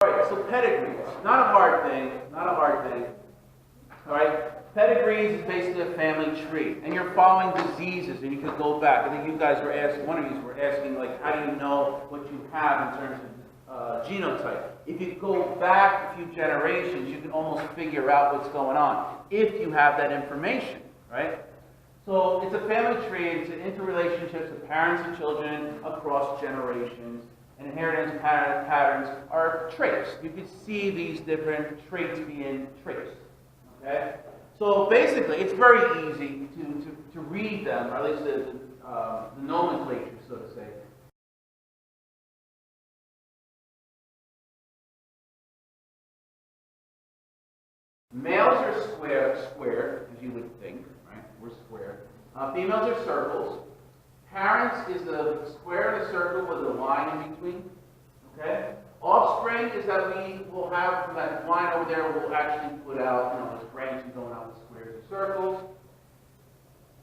Alright, so pedigrees. Not a hard thing. Not a hard thing. Alright? Pedigrees is basically a family tree. And you're following diseases, and you could go back. I think you guys were asking, one of you were asking, like, how do you know what you have in terms of genotype? If you go back a few generations, you can almost figure out what's going on, if you have that information, right? So it's a family tree. It's interrelationships of parents and children across generations. And inheritance patterns are traits. You can see these different traits being traced. Okay? So basically, it's very easy to read them, or at least the nomenclature, so to say. Males are square, as you would think, right? We're square. Females are circles. Parents is a square and a circle with a line in between. Okay? Offspring is that we will have from that line over there, we'll actually put out, this branching going out with squares and circles.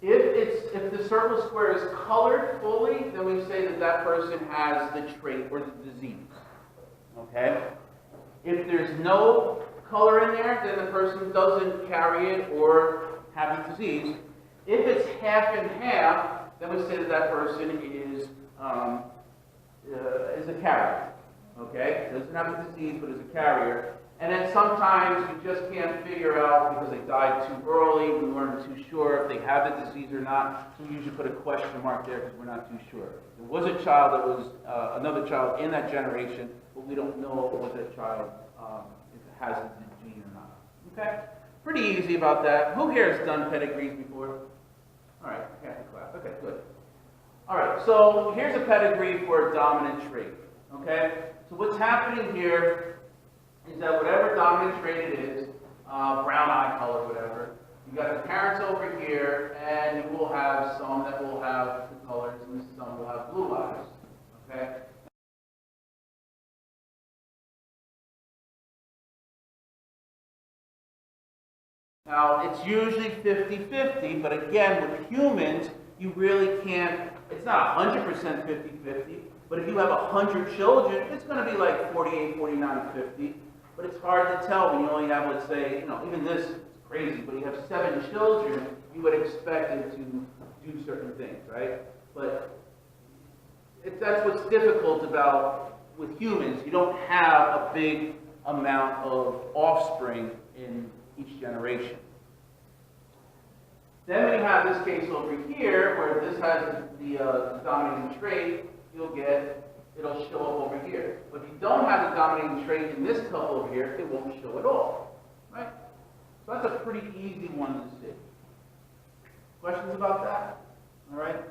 If the circle square is colored fully, then we say that that person has the trait or the disease. Okay? If there's no color in there, then the person doesn't carry it or have the disease. If it's half and half, then we say that that person is a carrier. Okay? Doesn't have a disease, but is a carrier. And then sometimes you just can't figure out because they died too early, we weren't too sure if they have the disease or not. So we usually put a question mark there because we're not too sure. There was a child that was another child in that generation, but we don't know what that child if it has the gene or not. Okay? Pretty easy about that. Who here has done pedigrees before? All right, half the class. Okay, good. All right, so here's a pedigree for a dominant trait. Okay? So what's happening here is that whatever dominant trait it is, brown eye color, whatever, you got the parents over here, and you will have some that will have the colors, and some will have blue eyes. Okay? Now, it's usually 50-50, but again, with humans, you really can't, it's not 100% 50-50, but if you have 100 children, it's going to be like 48, 49, 50. But it's hard to tell when you only have, let's say, even this is crazy, but you have 7 children, you would expect them to do certain things, right? But that's what's difficult about with humans. You don't have a big amount of offspring in each generation. Then when you have this case over here, where this has the dominating trait, it'll show up over here. But if you don't have the dominating trait in this couple over here, it won't show at all. Right? So that's a pretty easy one to see. Questions about that? All right?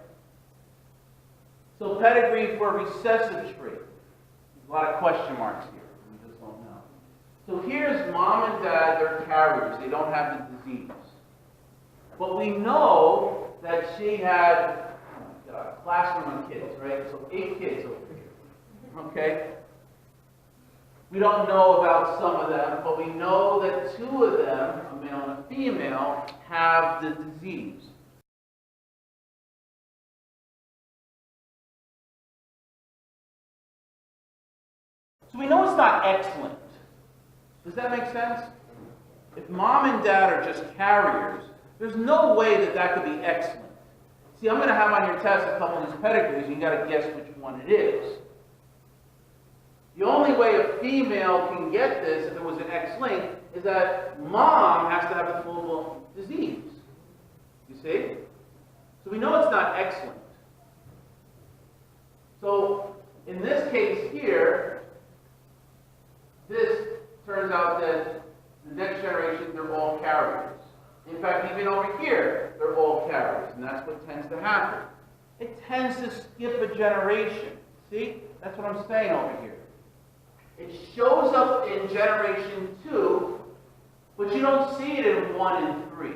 So pedigree for recessive trait. There's a lot of question marks here. We just don't know. So here's mom and dad, they're carriers. They don't have the disease. But we know that she had a classroom of kids, right? So 8 kids over here. Okay? We don't know about some of them, but we know that 2 of them, a male and a female, have the disease. So we know it's not excellent. Does that make sense? If mom and dad are just carriers, there's no way that that could be excellent. See, I'm going to have on your test a couple of these pedigrees, and you've got to guess which one it is. The only way a female can get this, if it was an X-linked, is that mom has to have the full disease. You see? So we know it's not X-linked. So in this case here, this turns out that the next generation, they're all carriers. In fact, even over here, they're all carriers, and that's what tends to happen. It tends to skip a generation. See? That's what I'm saying over here. It shows up in generation 2, but you don't see it in 1 and 3.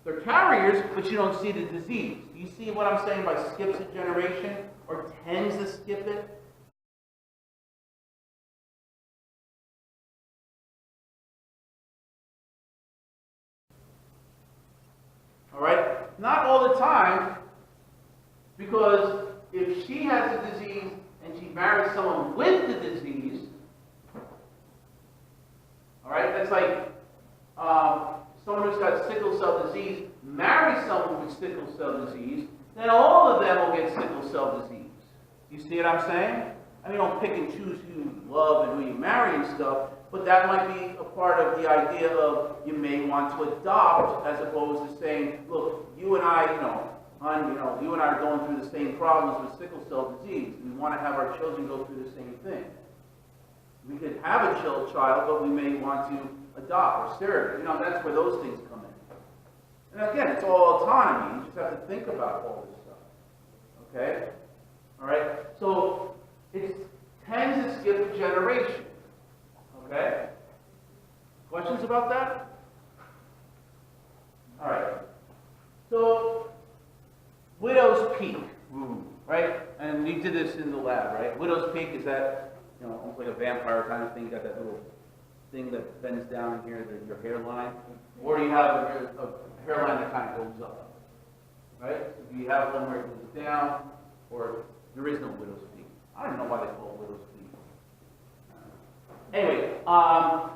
They're carriers, but you don't see the disease. Do you see what I'm saying by skips a generation, or tends to skip it? All right? Not all the time, because if she has a disease and she marries someone with the disease, it's like someone who's got sickle cell disease marries someone with sickle cell disease, then all of them will get sickle cell disease. You see what I'm saying? I mean, don't pick and choose who you love and who you marry and stuff, but that might be a part of the idea of you may want to adopt, as opposed to saying, look, you and I, you and I are going through the same problems with sickle cell disease. We want to have our children go through the same thing. We could have a child, but we may want to adopt or surrogate. That's where those things come in. And again, it's all autonomy. You just have to think about all this stuff. Okay? All right? So it tends to skip a generation. Okay? Questions about that? All right. So, widow's peak, right? And we did this in the lab, right? Widow's peak is that, almost like a vampire kind of thing. You got that little thing that bends down here, your hairline. Or you have a hairline that kind of goes up, right? If you have one where it goes down, or there is no widow's peak. I don't know why they call it widow's peak. Anyway,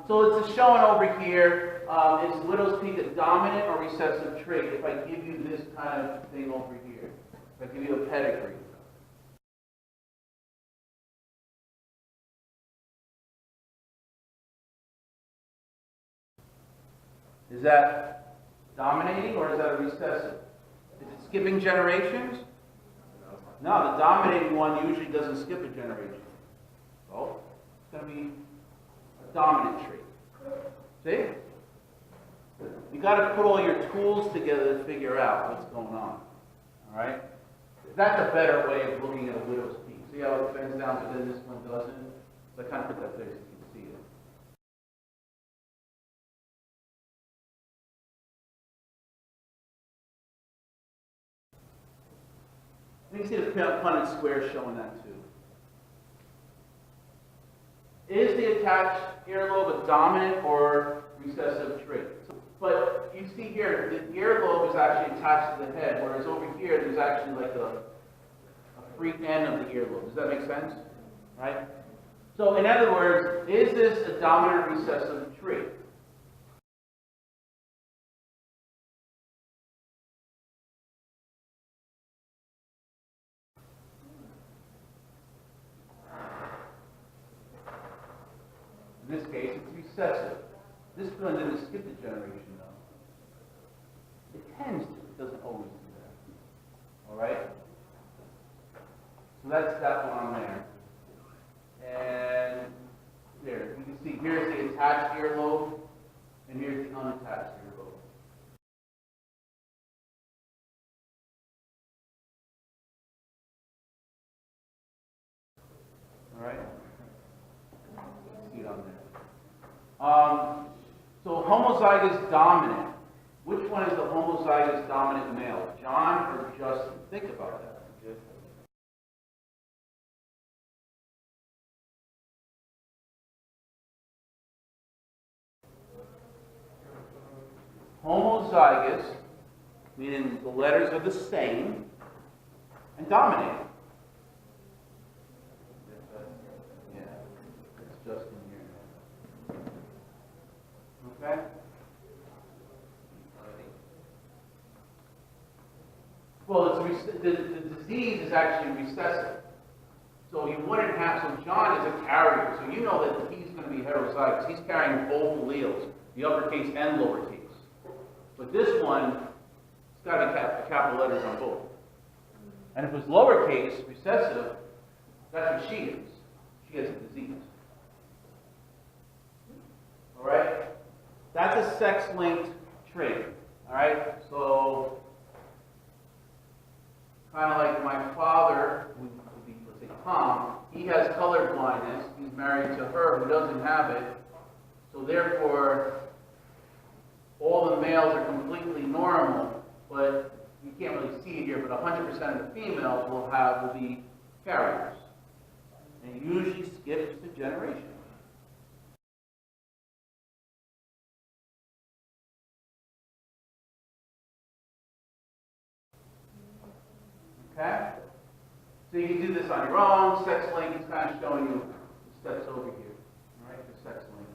so it's showing over here, is widow's peak a dominant or recessive trait? If I give you this kind of thing over here, if I give you a pedigree. Is that dominating or is that a recessive? Is it skipping generations? No, the dominating one usually doesn't skip a generation. So, it's going to be a dominant trait. See? You got to put all your tools together to figure out what's going on. All right? That's a better way of looking at a widow's peak. See how it bends down, but then this one doesn't? So I kind of put that there so you can see it. You can see the Punnett square showing that too. Is the attached earlobe a dominant or recessive trait? But you see here, the earlobe is actually attached to the head, whereas over here, there's actually like a free end of the earlobe. Does that make sense? Right? So in other words, is this a dominant or recessive trait? In this case, it's recessive. This one didn't skip the generation, though. It tends to. It doesn't always do that. All right? So that's that one on there. And there, you can see here's the attached earlobe, and here's the unattached earlobe. All right? See it on there. So homozygous dominant. Which one is the homozygous dominant male? John or Justin? Think about that. Homozygous, meaning the letters are the same, and dominating. Yeah, it's Justin here. Okay? Well, the disease is actually recessive. So you wouldn't have, so John is a carrier, so you know that he's going to be heterozygous. He's carrying both alleles, the uppercase and lowercase. But this one, it's got to be capital letters on both. And if it's lowercase, recessive, that's what she is. She has a disease. All right? That's a sex-linked trait. All right? So, kind of like my father, who would be, let's say, Tom, he has color blindness. He's married to her who doesn't have it. So therefore, all the males are completely normal, but you can't really see it here, but 100% of the females will be carriers. And it usually skips the generation. Okay? So you can do this on your own. Sex link is kind of showing you the steps over here. All right, the sex link.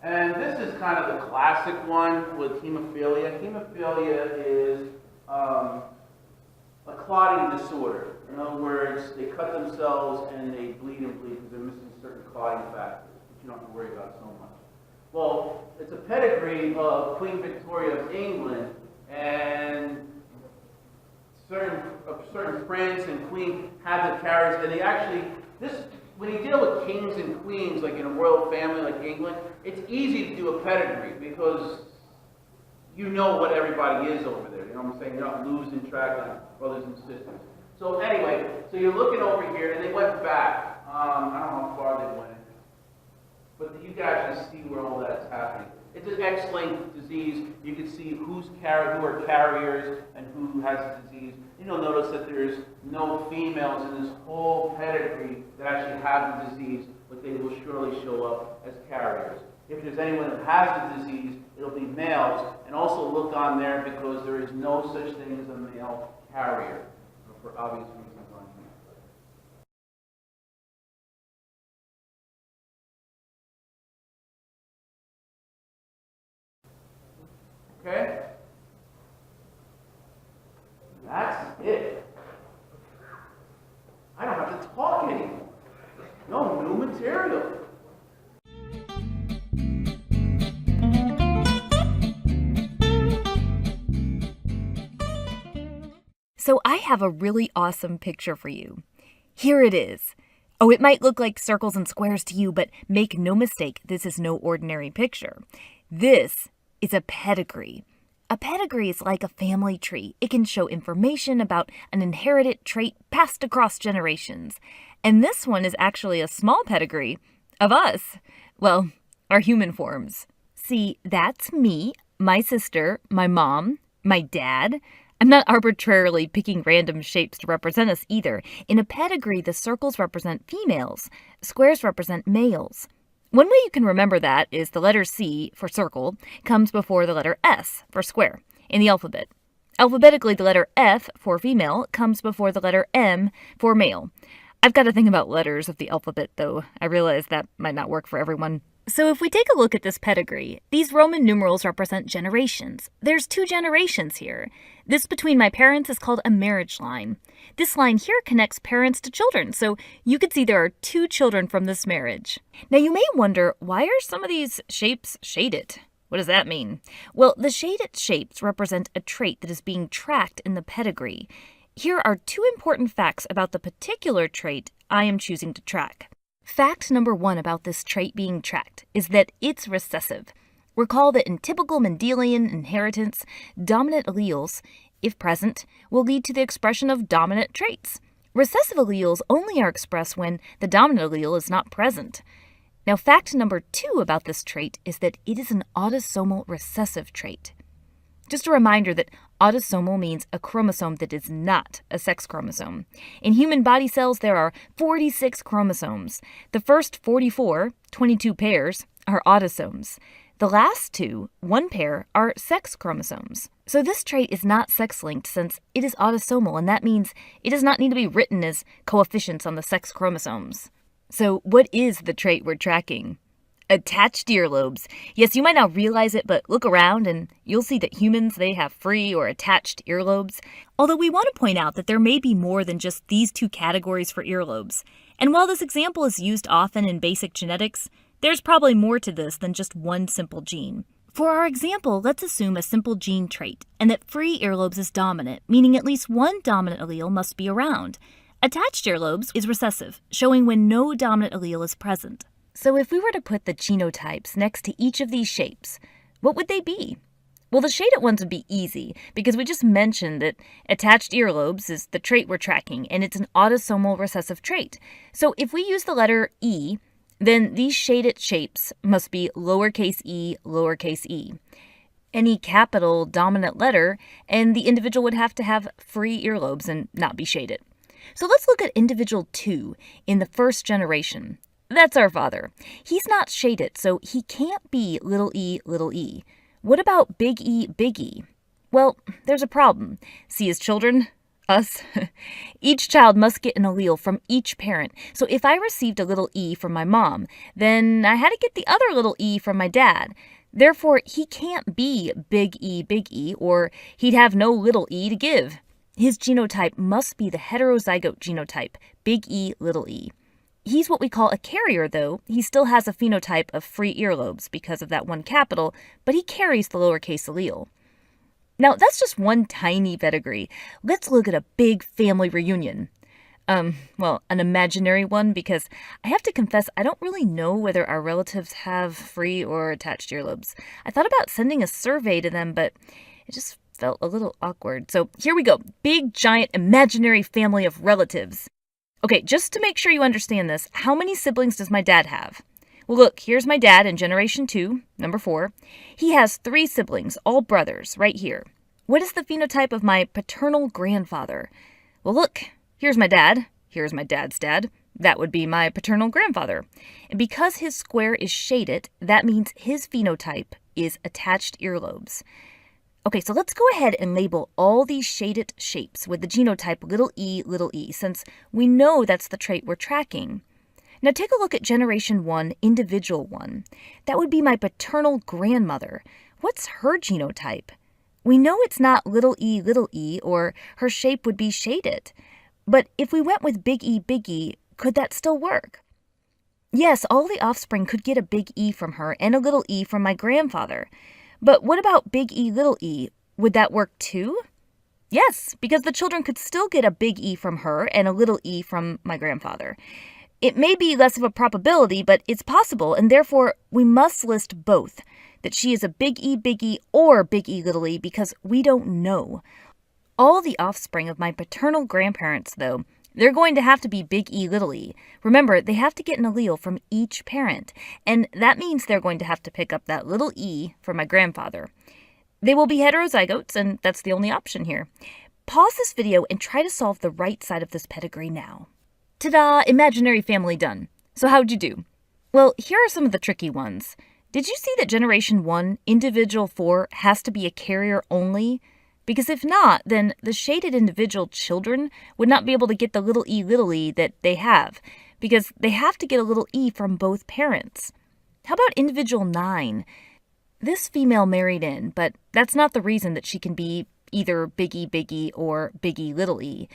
And this is kind of the classic one with hemophilia. Hemophilia is a clotting disorder. In other words, they cut themselves and they bleed because they're missing certain clotting factors, which you don't have to worry about so much. Well, it's a pedigree of Queen Victoria of England, and certain prince and queen had the carriage, and they actually, when you deal with kings and queens, like in a royal family like England, it's easy to do a pedigree because you know what everybody is over there. You know what I'm saying? You're not losing track on brothers and sisters. So anyway, so you're looking over here, and they went back. I don't know how far they went, but you can actually see where all that's happening. It's an X-linked disease. You can see who are carriers and who has the disease. You'll notice that there's no females in this whole pedigree that actually have the disease, but they will surely show up as carriers. If there's anyone that has the disease, it'll be males. And also look on there because there is no such thing as a male carrier, for obvious reasons on here. Okay? That's it. I don't have to talk anymore. No new material. So I have a really awesome picture for you. Here it is. Oh, it might look like circles and squares to you, but make no mistake, this is no ordinary picture. This is a pedigree. A pedigree is like a family tree. It can show information about an inherited trait passed across generations. And this one is actually a small pedigree of us. Well, our human forms. See, that's me, my sister, my mom, my dad. I'm not arbitrarily picking random shapes to represent us either. In a pedigree, the circles represent females, squares represent males. One way you can remember that is the letter C for circle comes before the letter S for square in the alphabet. Alphabetically, the letter F for female comes before the letter M for male. I've got a thing about letters of the alphabet, though. I realize that might not work for everyone. So if we take a look at this pedigree, these Roman numerals represent generations. There's 2 generations here. This between my parents is called a marriage line. This line here connects parents to children, so you could see there are 2 children from this marriage. Now you may wonder, why are some of these shapes shaded? What does that mean? Well, the shaded shapes represent a trait that is being tracked in the pedigree. Here are 2 important facts about the particular trait I am choosing to track. Fact number 1 about this trait being tracked is that it's recessive. Recall that in typical Mendelian inheritance, dominant alleles, if present, will lead to the expression of dominant traits. Recessive alleles only are expressed when the dominant allele is not present. Now, fact number 2 about this trait is that it is an autosomal recessive trait. Just a reminder that autosomal means a chromosome that is not a sex chromosome. In human body cells, there are 46 chromosomes. The first 44, 22 pairs, are autosomes. The last 2, 1 pair, are sex chromosomes. So this trait is not sex-linked since it is autosomal, and that means it does not need to be written as coefficients on the sex chromosomes. So what is the trait we're tracking? Attached earlobes. Yes, you might not realize it, but look around and you'll see that humans, they have free or attached earlobes. Although we want to point out that there may be more than just these 2 categories for earlobes. And while this example is used often in basic genetics, there's probably more to this than just one simple gene. For our example, let's assume a simple gene trait, and that free earlobes is dominant, meaning at least one dominant allele must be around. Attached earlobes is recessive, showing when no dominant allele is present. So if we were to put the genotypes next to each of these shapes, what would they be? Well, the shaded ones would be easy, because we just mentioned that attached earlobes is the trait we're tracking, and it's an autosomal recessive trait. So if we use the letter E, then these shaded shapes must be lowercase e. Any capital dominant letter, and the individual would have to have free earlobes and not be shaded. So let's look at individual 2 in the first generation. That's our father. He's not shaded, so he can't be little e. What about big E, big E? Well, there's a problem. See his children? Us? Each child must get an allele from each parent. So if I received a little e from my mom, then I had to get the other little e from my dad. Therefore, he can't be big E, or he'd have no little e to give. His genotype must be the heterozygote genotype, big E, little e. He's what we call a carrier, though. He still has a phenotype of free earlobes because of that one capital, but he carries the lowercase allele. Now, that's just one tiny pedigree. Let's look at a big family reunion. Well, an imaginary one, because I have to confess I don't really know whether our relatives have free or attached earlobes. I thought about sending a survey to them, but it just felt a little awkward. So here we go. Big, giant, imaginary family of relatives. Okay, just to make sure you understand this, how many siblings does my dad have? Well, look, here's my dad in generation 2, number 4. He has 3 siblings, all brothers, right here. What is the phenotype of my paternal grandfather? Well, look, here's my dad. Here's my dad's dad. That would be my paternal grandfather. And because his square is shaded, that means his phenotype is attached earlobes. Okay, so let's go ahead and label all these shaded shapes with the genotype little e, since we know that's the trait we're tracking. Now take a look at generation 1, individual 1. That would be my paternal grandmother. What's her genotype? We know it's not little e, or her shape would be shaded. But if we went with big E, could that still work? Yes, all the offspring could get a big E from her and a little e from my grandfather. But what about big E? Would that work too? Yes, because the children could still get a big E from her and a little e from my grandfather. It may be less of a probability, but it's possible, and therefore we must list both, that she is a big E, or big E, because we don't know. All the offspring of my paternal grandparents, though, they're going to have to be big E. Remember, they have to get an allele from each parent, and that means they're going to have to pick up that little e from my grandfather. They will be heterozygotes, and that's the only option here. Pause this video and try to solve the right side of this pedigree now. Ta-da! Imaginary family done. So how'd you do? Well, here are some of the tricky ones. Did you see that generation 1, individual 4, has to be a carrier only? Because if not, then the shaded individual children would not be able to get the little e that they have, because they have to get a little e from both parents. How about individual 9? This female married in, but that's not the reason that she can be either big E or big E.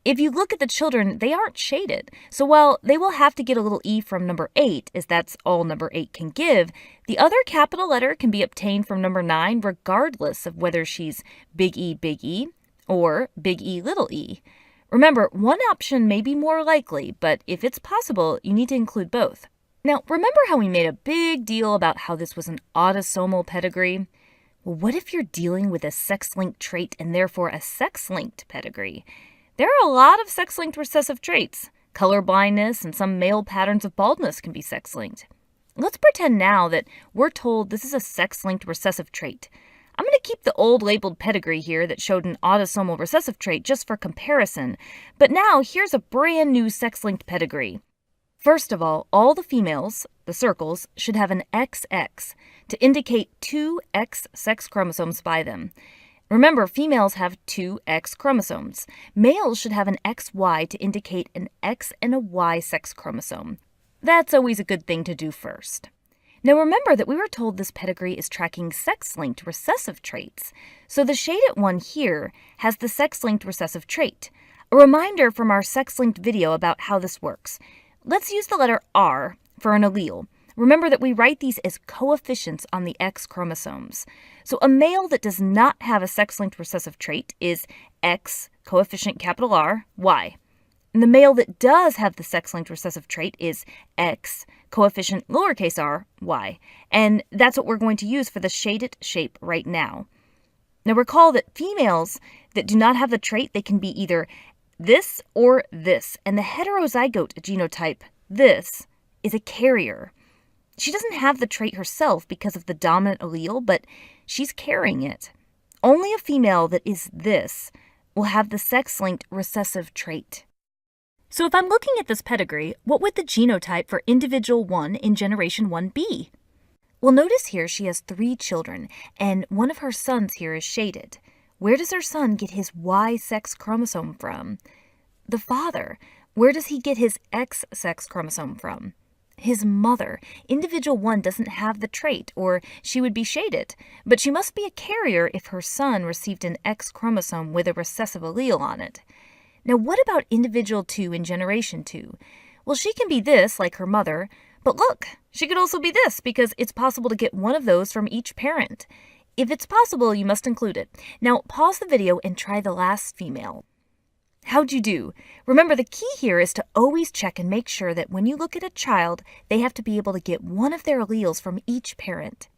If you look at the children, they aren't shaded. So while they will have to get a little e from number 8, as that's all number 8 can give, the other capital letter can be obtained from number 9 regardless of whether she's big E or big E. Remember, one option may be more likely, but if it's possible, you need to include both. Now, remember how we made a big deal about how this was an autosomal pedigree? Well, what if you're dealing with a sex-linked trait and therefore a sex-linked pedigree? There are a lot of sex-linked recessive traits. Color blindness and some male patterns of baldness can be sex-linked. Let's pretend now that we're told this is a sex-linked recessive trait. I'm going to keep the old labeled pedigree here that showed an autosomal recessive trait just for comparison, but now here's a brand new sex-linked pedigree. First of all the females, the circles, should have an XX to indicate 2 X sex chromosomes by them. Remember, females have 2 X chromosomes. Males should have an XY to indicate an X and a Y sex chromosome. That's always a good thing to do first. Now remember that we were told this pedigree is tracking sex-linked recessive traits. So the shaded one here has the sex-linked recessive trait. A reminder from our sex-linked video about how this works. Let's use the letter R for an allele. Remember that we write these as coefficients on the X chromosomes. So a male that does not have a sex-linked recessive trait is X, coefficient capital R, Y. And the male that does have the sex-linked recessive trait is X, coefficient lowercase r, Y. And that's what we're going to use for the shaded shape right now. Now recall that females that do not have the trait, they can be either this or this. And the heterozygote genotype, this, is a carrier. She doesn't have the trait herself because of the dominant allele, but she's carrying it. Only a female that is this will have the sex-linked recessive trait. So if I'm looking at this pedigree, what would the genotype for individual 1 in generation 1 be? Well, notice here she has 3 children, and one of her sons here is shaded. Where does her son get his Y sex chromosome from? The father, where does he get his X sex chromosome from? His mother, individual 1 doesn't have the trait, or she would be shaded, but she must be a carrier if her son received an X chromosome with a recessive allele on it. Now, what about individual 2 in generation 2? Well, she can be this, like her mother, but look, she could also be this, because it's possible to get one of those from each parent. If it's possible, you must include it. Now, pause the video and try the last female. How'd you do? Remember, the key here is to always check and make sure that when you look at a child, they have to be able to get one of their alleles from each parent.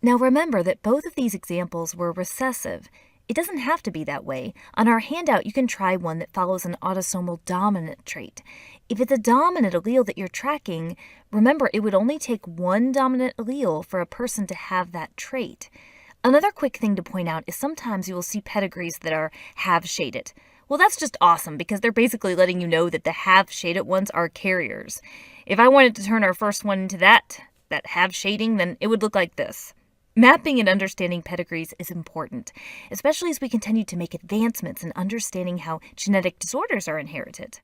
Now remember that both of these examples were recessive. It doesn't have to be that way. On our handout, you can try one that follows an autosomal dominant trait. If it's a dominant allele that you're tracking, remember it would only take one dominant allele for a person to have that trait. Another quick thing to point out is sometimes you will see pedigrees that are have shaded. Well, that's just awesome because they're basically letting you know that the have shaded ones are carriers. If I wanted to turn our first one into that have shading, then it would look like this. Mapping and understanding pedigrees is important, especially as we continue to make advancements in understanding how genetic disorders are inherited.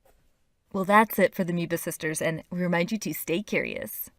Well, that's it for the Amoeba Sisters, and we remind you to stay curious.